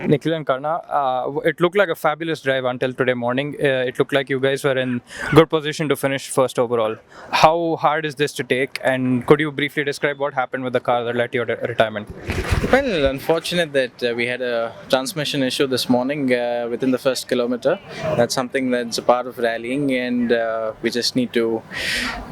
Nikhil and Karna, it looked like a fabulous drive until today morning. It looked like you guys were in good position to finish first overall. How hard is this to take? And could you briefly describe what happened with the car that led to your retirement? Well, unfortunate that we had a transmission issue this morning within the first kilometer. That's something that's a part of rallying, and we just need to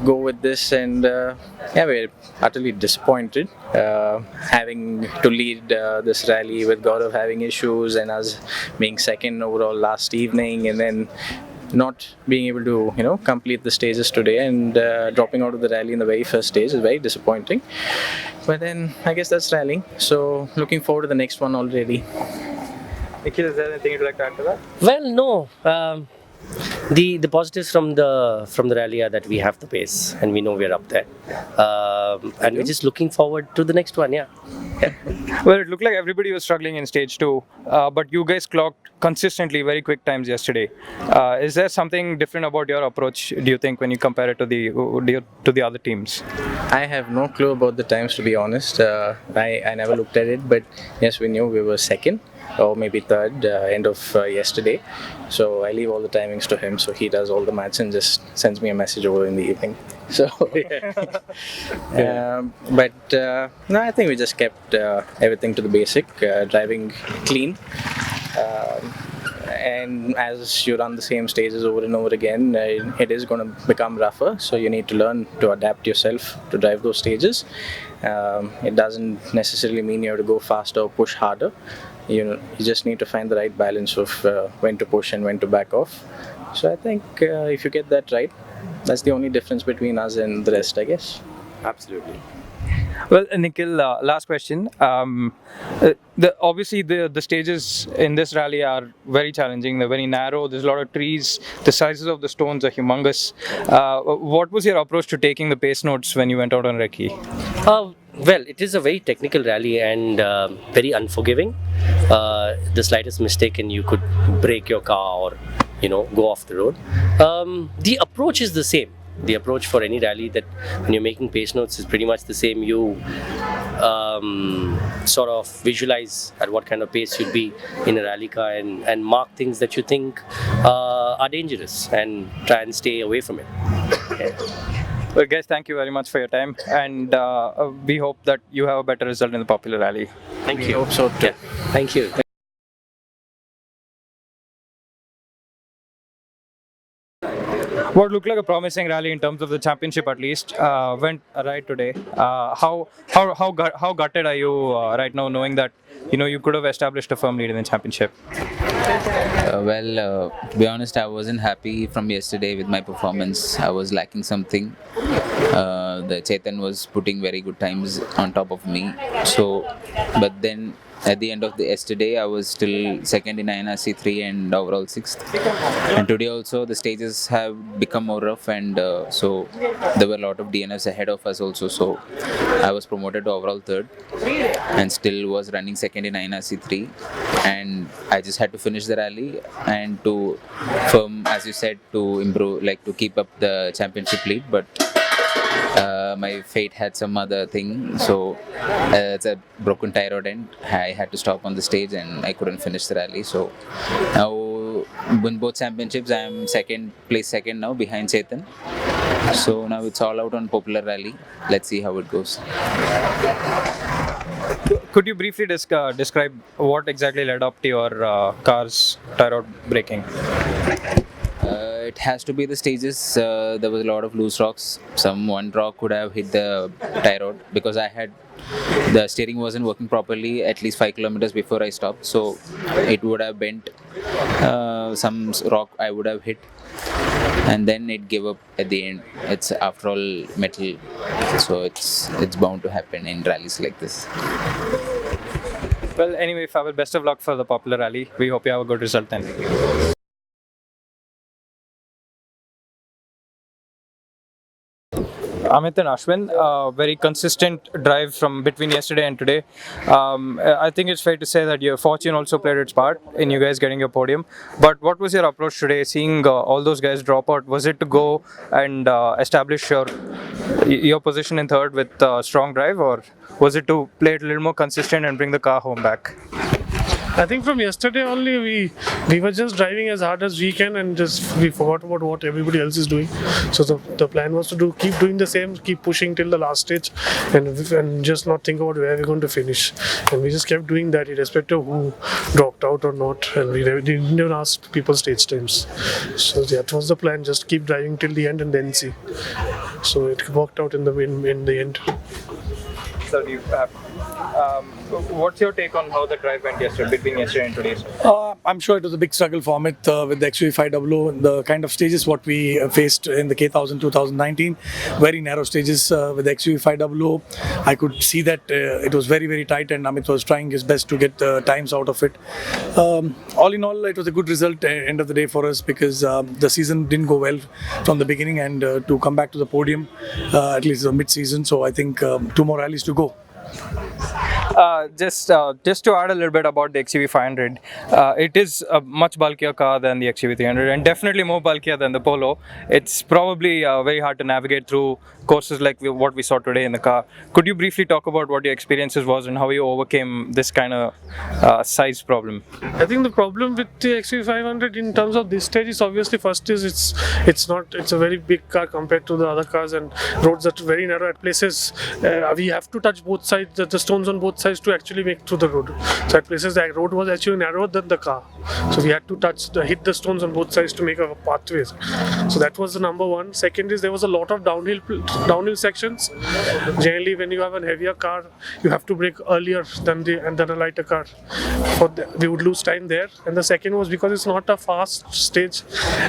go with this. And yeah, we're utterly disappointed having to lead this rally with Gaurav having issues and us being second overall last evening, and then not being able to complete the stages today and dropping out of the rally in the very first stage is very disappointing. But then I guess that's rallying, so looking forward to the next one already. Nikhil, is there anything you'd like to add to that? Well, no. The positives from the rally are that we have the pace and we know we're up there, and we're just looking forward to the next one. Yeah. Well, it looked like everybody was struggling in stage 2, but you guys clocked consistently very quick times yesterday. Is there something different about your approach, do you think, when you compare it to the other teams? I have no clue about the times, to be honest. I never looked at it, but yes, we knew we were second or maybe third end of yesterday. So I leave all the timings to him, so he does all the maths and just sends me a message over in the evening. So, but no, I think we just kept everything to the basic, driving clean. And as you run the same stages over and over again, it is going to become rougher. So you need to learn to adapt yourself to drive those stages. It doesn't necessarily mean you have to go faster or push harder. You just need to find the right balance of when to push and when to back off. So I think if you get that right, that's the only difference between us and the rest, I guess. Absolutely. Well, Nikhil, last question. Obviously, the stages in this rally are very challenging. They're very narrow. There's a lot of trees. The sizes of the stones are humongous. What was your approach to taking the pace notes when you went out on recce? Well, it is a very technical rally and very unforgiving. The slightest mistake and you could break your car or go off the road. The approach is the same. The approach for any rally, that when you're making pace notes, is pretty much the same. You sort of visualize at what kind of pace you'd be in a rally car and mark things that you think are dangerous and try and stay away from it. Yeah. Well, guys, thank you very much for your time, and we hope that you have a better result in the popular rally. Thank We you. hope so too. Yeah. Thank you. What looked like a promising rally in terms of the championship, at least, went right today. How gutted are you right now, knowing that you could have established a firm lead in the championship? To be honest, I wasn't happy from yesterday with my performance. I was lacking something. The Chetan was putting very good times on top of me. But then at the end of the yesterday, I was still second in INRC 3 and overall 6th. And today also the stages have become more rough, and so there were a lot of DNFs ahead of us also. So I was promoted to overall 3rd and still was running second in INRC 3. And I just had to finish the rally and to firm, as you said, to improve, like to keep up the championship lead. But my fate had some other thing, so it's a broken tie rod end. I had to stop on the stage and I couldn't finish the rally. So now in both championships, I'm second now behind Chetan. So now it's all out on popular rally. Let's see how it goes. Could you briefly describe what exactly led up to your car's tie rod breaking? It has to be the stages. There was a lot of loose rocks. One rock could have hit the tie rod because the steering wasn't working properly at least 5 kilometers before I stopped. So it would have bent. Some rock I would have hit, and then it gave up at the end. It's after all metal, so it's bound to happen in rallies like this. Well, anyway, Fabid, best of luck for the popular rally. We hope you have a good result then. Amit and Ashwin, very consistent drive from between yesterday and today. I think it's fair to say that your fortune also played its part in you guys getting your podium. But what was your approach today, seeing all those guys drop out? Was it to go and establish your position in third with strong drive, or was it to play it a little more consistent and bring the car home back? I think from yesterday only we were just driving as hard as we can and just we forgot about what everybody else is doing. So the plan was to keep doing the same, keep pushing till the last stage, and just not think about where we're going to finish. And we just kept doing that, irrespective of who dropped out or not. And we didn't even ask people stage times. So that was the plan. Just keep driving till the end and then see. So it worked out in the end. So do you have, what's your take on how the drive went yesterday, between yesterday and today? I'm sure it was a big struggle for Amit with the XUV500, the kind of stages what we faced in the K1000 2019, very narrow stages with the XUV500. I could see that it was very, very tight and Amit was trying his best to get times out of it. All in all, it was a good result at the end of the day for us because the season didn't go well from the beginning and to come back to the podium, at least the mid-season. So I think 2 more rallies to go. Just to add a little bit about the XUV 500, it is a much bulkier car than the XUV 300 and definitely more bulkier than the Polo. It's probably very hard to navigate through courses like what we saw today in the car. Could you briefly talk about what your experiences was and how you overcame this kind of size problem? I think the problem with the XUV 500 in terms of this stage is obviously first is it's a very big car compared to the other cars, and roads are very narrow at places. We have to touch both sides, the stones on both sides to actually make through the road. So at places the road was actually narrower than the car. So we had to hit the stones on both sides to make a pathways. So that was the number one. Second is there was a lot of downhill sections. Generally, when you have a heavier car, you have to brake earlier than a lighter car. We would lose time there. And the second was because it's not a fast stage.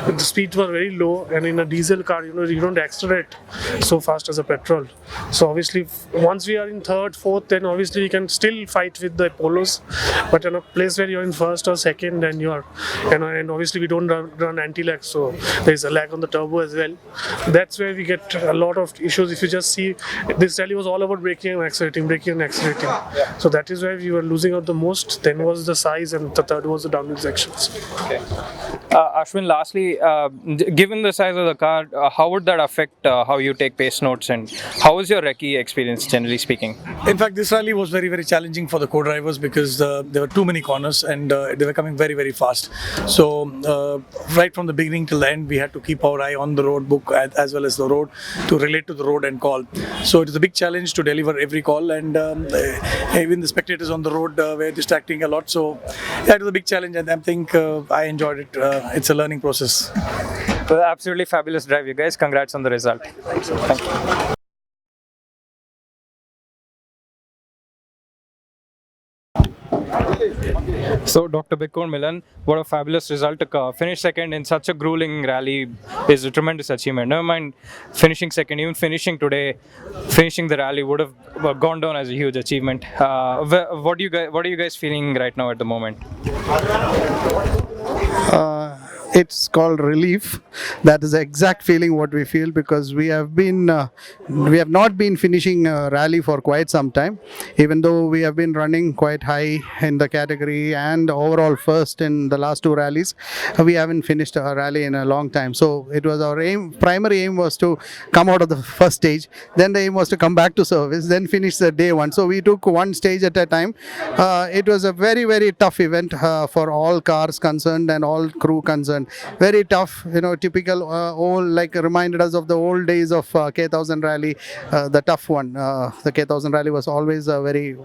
The speeds were very low, and in a diesel car, you don't accelerate so fast as a petrol. So obviously, once we are in third, fourth, then obviously we can still fight with the Polos. But in a place where you're in first or second, and and obviously we don't run anti-lag, so there's a lag on the turbo as well. That's where we get a lot of issues. If you just see, this rally was all about braking and accelerating. So that is where we were losing out the most. Then was the size, and the third was the downhill sections. Okay. Ashwin, lastly, given the size of the car, how would that affect how you take pace notes, and how was your recce experience, generally speaking? In fact, this rally was very, very challenging for the co-drivers because there were too many corners and they were coming very, very fast. So right from the beginning till the end, we had to keep our eye on the road book as well as the road to relate to the road and call. So it is a big challenge to deliver every call, and even the spectators on the road were distracting a lot. So yeah, it was a big challenge, and I think I enjoyed it. It's a learning process. Well, absolutely fabulous drive, you guys. Congrats on the result. Thank you. So, Dr. Bikku and Milen, what a fabulous result to finish second in such a grueling rally is a tremendous achievement. Never mind finishing second, even finishing today, finishing the rally would have gone down as a huge achievement. What are you guys feeling right now at the moment? It's called relief. That is the exact feeling what we feel, because we have not been finishing a rally for quite some time, even though we have been running quite high in the category and overall first in the last 2 rallies. We haven't finished a rally in a long time. So it was our primary aim was to come out of the first stage, then the aim was to come back to service, then finish the day one. So we took one stage at a time. It was a very, very tough event for all cars concerned and all crew concerned. Very tough, typical reminded us of the old days of K1000 rally, the tough one. The K1000 rally was always a very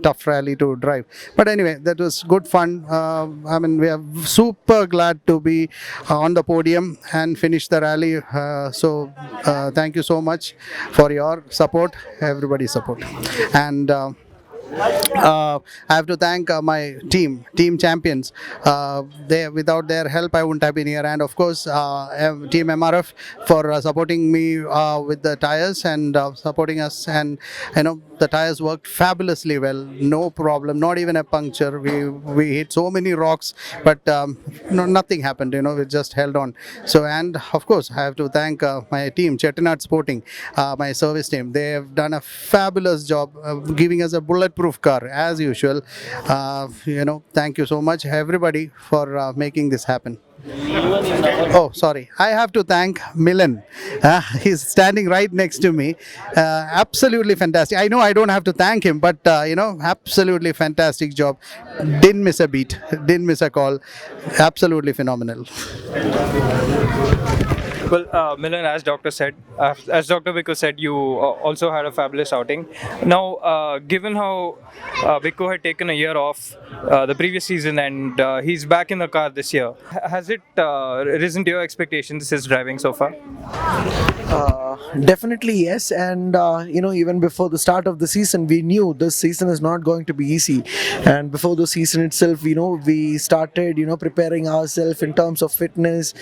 tough rally to drive. But anyway, that was good fun. We are super glad to be on the podium and finish the rally. So thank you so much for your support, everybody's support. And I have to thank my team champions. Without their help, I wouldn't have been here. And of course, Team MRF for supporting me with the tires and supporting us. And the tires worked fabulously well. No problem, not even a puncture. We hit so many rocks, but nothing happened. We just held on. So, and of course, I have to thank my team, Chetan Sporting, my service team. They have done a fabulous job giving us a bulletproof bulletproof car as usual. Thank you so much, everybody, for making this happen. Oh, sorry. I have to thank Milen. He's standing right next to me. Absolutely fantastic. I know I don't have to thank him, but absolutely fantastic job. Didn't miss a beat. Didn't miss a call. Absolutely phenomenal. Well, Milen, as Doctor said, as Dr. Bikku said, you also had a fabulous outing. Now, given how Bikku had taken a year off the previous season and he's back in the car this year, has it risen to your expectations, his driving so far? Definitely yes, and even before the start of the season, we knew this season is not going to be easy. And before the season itself, we started preparing ourselves in terms of fitness,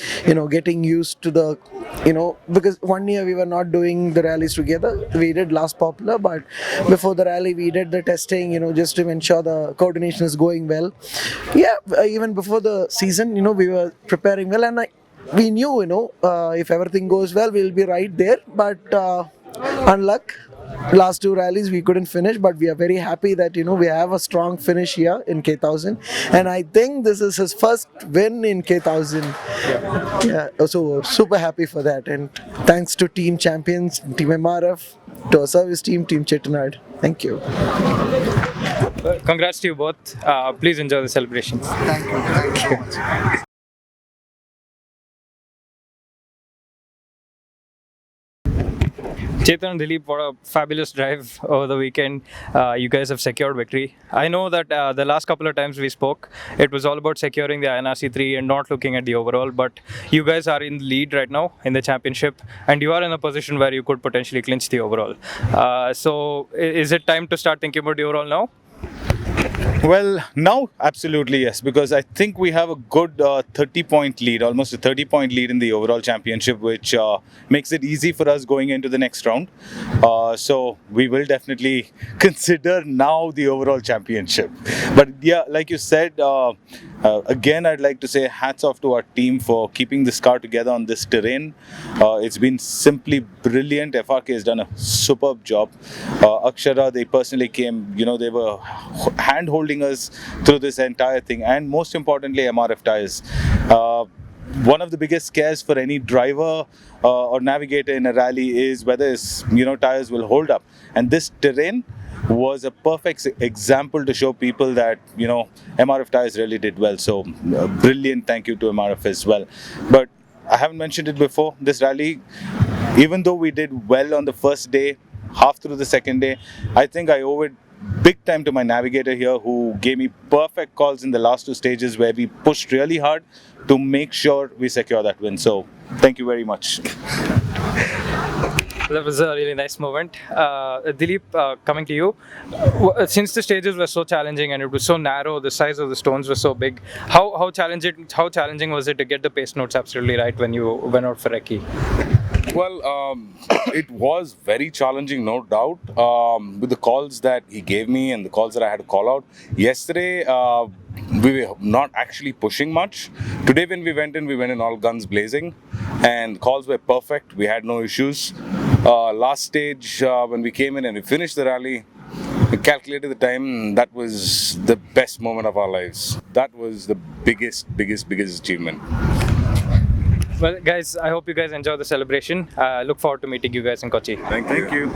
getting used to the because 1 year we were not doing the rallies together. We did last popular, but before the rally we did the testing, just to ensure the coordination is going well. Yeah, even before the season, we were preparing well, and we knew, if everything goes well, we'll be right there. But unluck, last two rallies we couldn't finish, but we are very happy that we have a strong finish here in K1000, and I think this is his first win in K1000. Yeah, so super happy for that, and thanks to team champions, team MRF, to our service team, team Chetan. Thank you. Congrats to you both. Please enjoy the celebrations. Thank you. Thank you so much. Chetan and Dilip, what a fabulous drive over the weekend. You guys have secured victory. I know that the last couple of times we spoke, it was all about securing the INRC 3 and not looking at the overall, but you guys are in the lead right now in the championship and you are in a position where you could potentially clinch the overall. So is it time to start thinking about the overall now? Well, now absolutely yes, because I think we have a good 30-point lead, almost a 30-point lead in the overall championship, which makes it easy for us going into the next round. So we will definitely consider now the overall championship. But yeah, like you said, again, I'd like to say hats off to our team for keeping this car together on this terrain. It's been simply brilliant. FRK has done a superb job. Akshara, they personally came, they were hand-holding us through this entire thing, and most importantly, MRF tires. One of the biggest scares for any driver or navigator in a rally is whether his tires will hold up, and this terrain was a perfect example to show people that MRF tires really did well. So brilliant thank you to MRF as well. But I haven't mentioned it before, this rally, even though we did well on the first day, half through the second day, I think I owe it big time to my navigator here, who gave me perfect calls in the last two stages where we pushed really hard to make sure we secure that win. So thank you very much. That was a really nice moment. Dilip, coming to you. Since the stages were so challenging and it was so narrow, the size of the stones was so big, how challenging was it to get the pace notes absolutely right when you went out for recce? Well, it was very challenging, no doubt, with the calls that he gave me and the calls that I had to call out. Yesterday, we were not actually pushing much. Today when we went in all guns blazing, and calls were perfect. We had no issues. Last stage, when we came in and we finished the rally, we calculated the time. That was the best moment of our lives. That was the biggest achievement. Well, guys, I hope you guys enjoy the celebration. Look forward to meeting you guys in Kochi. Thank you.